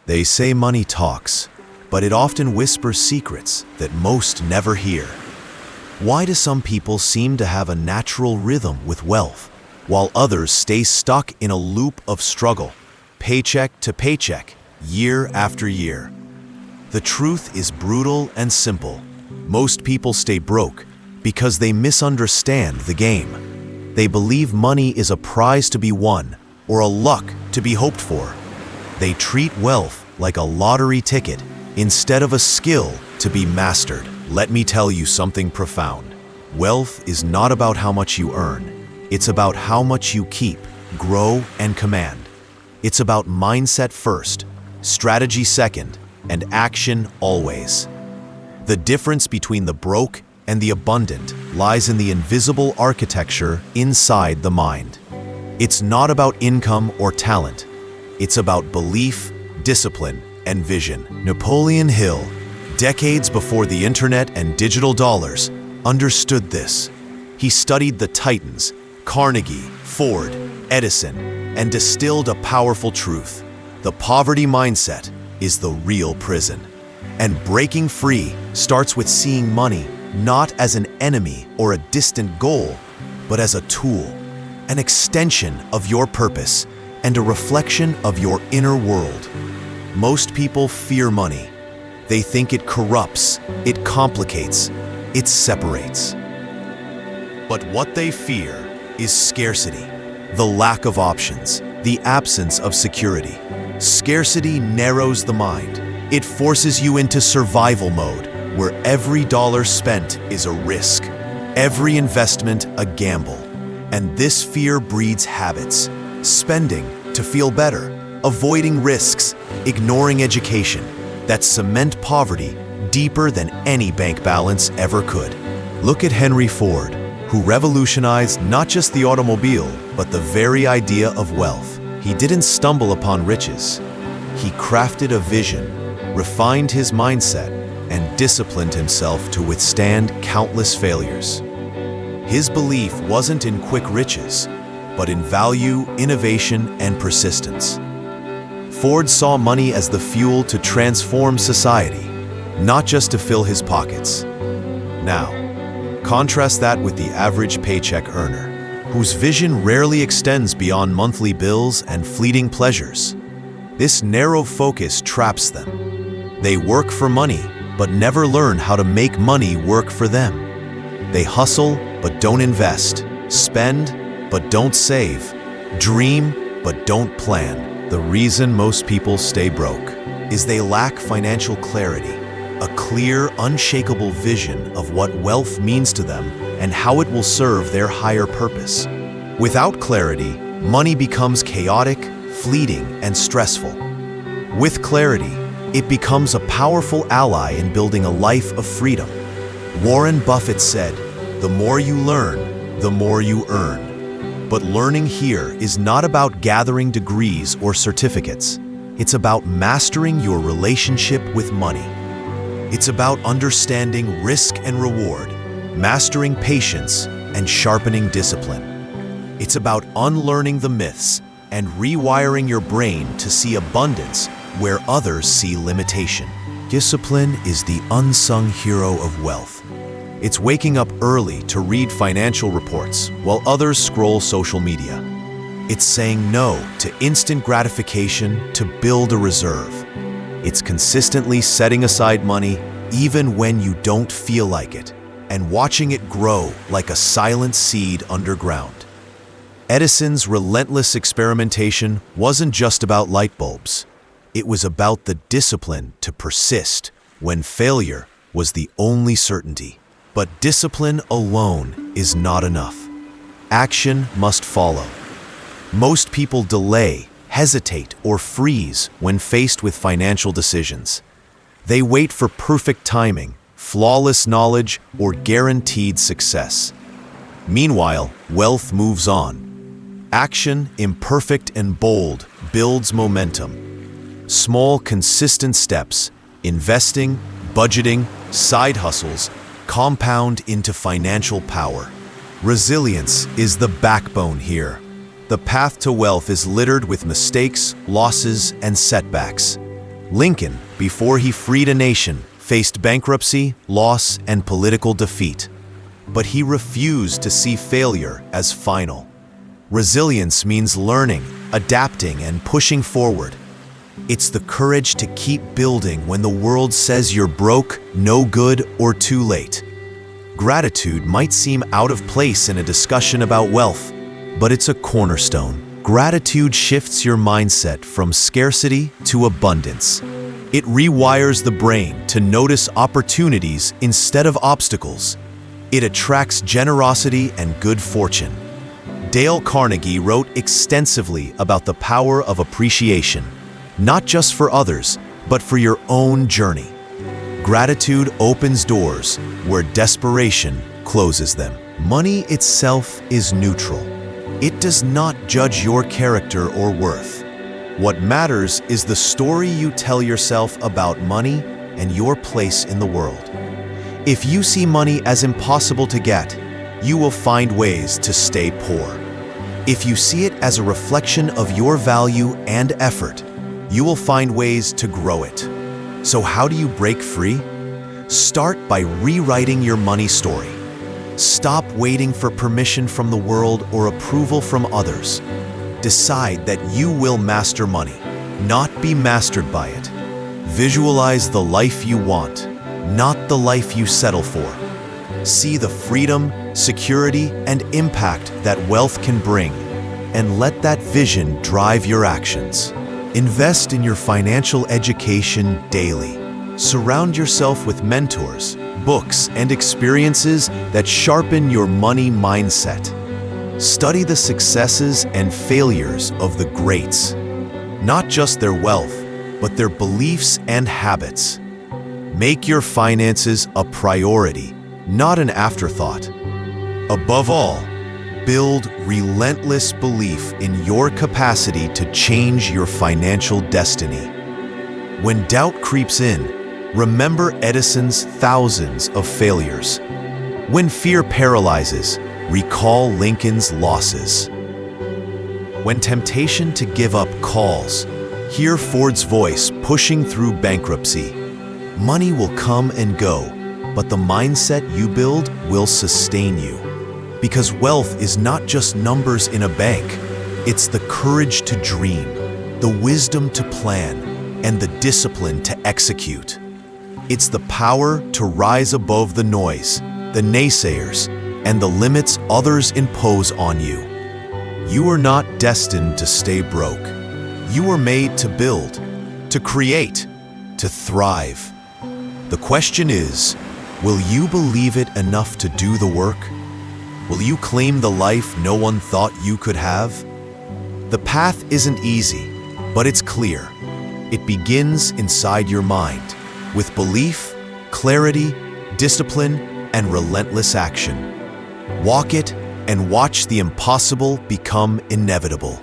They say money talks, but it often whispers secrets that most never hear. Why do some people seem to have a natural rhythm with wealth, while others stay stuck in a loop of struggle, paycheck to paycheck, year after year? The truth is brutal and simple. Most people stay broke because they misunderstand the game. They believe money is a prize to be won or a luck to be hoped for. They treat wealth like a lottery ticket instead of a skill to be mastered. Let me tell you something profound. Wealth is not about how much you earn. It's about how much you keep, grow, and command. It's about mindset first, strategy second, and action always. The difference between the broke and the abundant lies in the invisible architecture inside the mind. It's not about income or talent. It's about belief, discipline, and vision. Napoleon Hill, decades before the internet and digital dollars, understood this. He studied the titans, Carnegie, Ford, Edison, and distilled a powerful truth. The poverty mindset is the real prison. And breaking free starts with seeing money not as an enemy or a distant goal, but as a tool, an extension of your purpose, and a reflection of your inner world. Most people fear money. They think it corrupts, it complicates, it separates. But what they fear is scarcity, the lack of options, the absence of security. Scarcity narrows the mind. It forces you into survival mode, where every dollar spent is a risk, every investment a gamble. And this fear breeds habits, spending to feel better, avoiding risks, ignoring education, that cement poverty deeper than any bank balance ever could. Look at Henry Ford, who revolutionized not just the automobile, but the very idea of wealth. He didn't stumble upon riches. He crafted a vision, refined his mindset, and disciplined himself to withstand countless failures. His belief wasn't in quick riches, but in value, innovation, and persistence. Ford saw money as the fuel to transform society, not just to fill his pockets. Now, contrast that with the average paycheck earner, whose vision rarely extends beyond monthly bills and fleeting pleasures. This narrow focus traps them. They work for money, but never learn how to make money work for them. They hustle, but don't invest, spend, but don't save, dream, but don't plan. The reason most people stay broke is they lack financial clarity, a clear, unshakable vision of what wealth means to them and how it will serve their higher purpose. Without clarity, money becomes chaotic, fleeting, and stressful. With clarity, it becomes a powerful ally in building a life of freedom. Warren Buffett said, "The more you learn, the more you earn." But learning here is not about gathering degrees or certificates. It's about mastering your relationship with money. It's about understanding risk and reward, mastering patience, and sharpening discipline. It's about unlearning the myths and rewiring your brain to see abundance where others see limitation. Discipline is the unsung hero of wealth. It's waking up early to read financial reports while others scroll social media. It's saying no to instant gratification to build a reserve. It's consistently setting aside money even when you don't feel like it, and watching it grow like a silent seed underground. Edison's relentless experimentation wasn't just about light bulbs. It was about the discipline to persist when failure was the only certainty. But discipline alone is not enough. Action must follow. Most people delay, hesitate, or freeze when faced with financial decisions. They wait for perfect timing, flawless knowledge, or guaranteed success. Meanwhile, wealth moves on. Action, imperfect and bold, builds momentum. Small, consistent steps, investing, budgeting, side hustles, compound into financial power. Resilience is the backbone here. The path to wealth is littered with mistakes, losses, and setbacks. Lincoln, before he freed a nation, faced bankruptcy, loss, and political defeat. But he refused to see failure as final. Resilience means learning, adapting, and pushing forward. It's the courage to keep building when the world says you're broke, no good, or too late. Gratitude might seem out of place in a discussion about wealth, but it's a cornerstone. Gratitude shifts your mindset from scarcity to abundance. It rewires the brain to notice opportunities instead of obstacles. It attracts generosity and good fortune. Dale Carnegie wrote extensively about the power of appreciation, not just for others, but for your own journey. Gratitude opens doors where desperation closes them. Money itself is neutral. It does not judge your character or worth. What matters is the story you tell yourself about money and your place in the world. If you see money as impossible to get, you will find ways to stay poor. If you see it as a reflection of your value and effort, you will find ways to grow it. So how do you break free? Start by rewriting your money story. Stop waiting for permission from the world or approval from others. Decide that you will master money, not be mastered by it. Visualize the life you want, not the life you settle for. See the freedom, security, and impact that wealth can bring, and let that vision drive your actions. Invest in your financial education daily. Surround yourself with mentors, books, and experiences that sharpen your money mindset. Study the successes and failures of the greats, not just their wealth, but their beliefs and habits. Make your finances a priority, not an afterthought. Above all, build relentless belief in your capacity to change your financial destiny. When doubt creeps in, remember Edison's thousands of failures. When fear paralyzes, recall Lincoln's losses. When temptation to give up calls, hear Ford's voice pushing through bankruptcy. Money will come and go, but the mindset you build will sustain you. Because wealth is not just numbers in a bank, it's the courage to dream, the wisdom to plan, and the discipline to execute. It's the power to rise above the noise, the naysayers, and the limits others impose on you. You are not destined to stay broke. You were made to build, to create, to thrive. The question is, will you believe it enough to do the work? Will you claim the life no one thought you could have? The path isn't easy, but it's clear. It begins inside your mind, with belief, clarity, discipline, and relentless action. Walk it and watch the impossible become inevitable.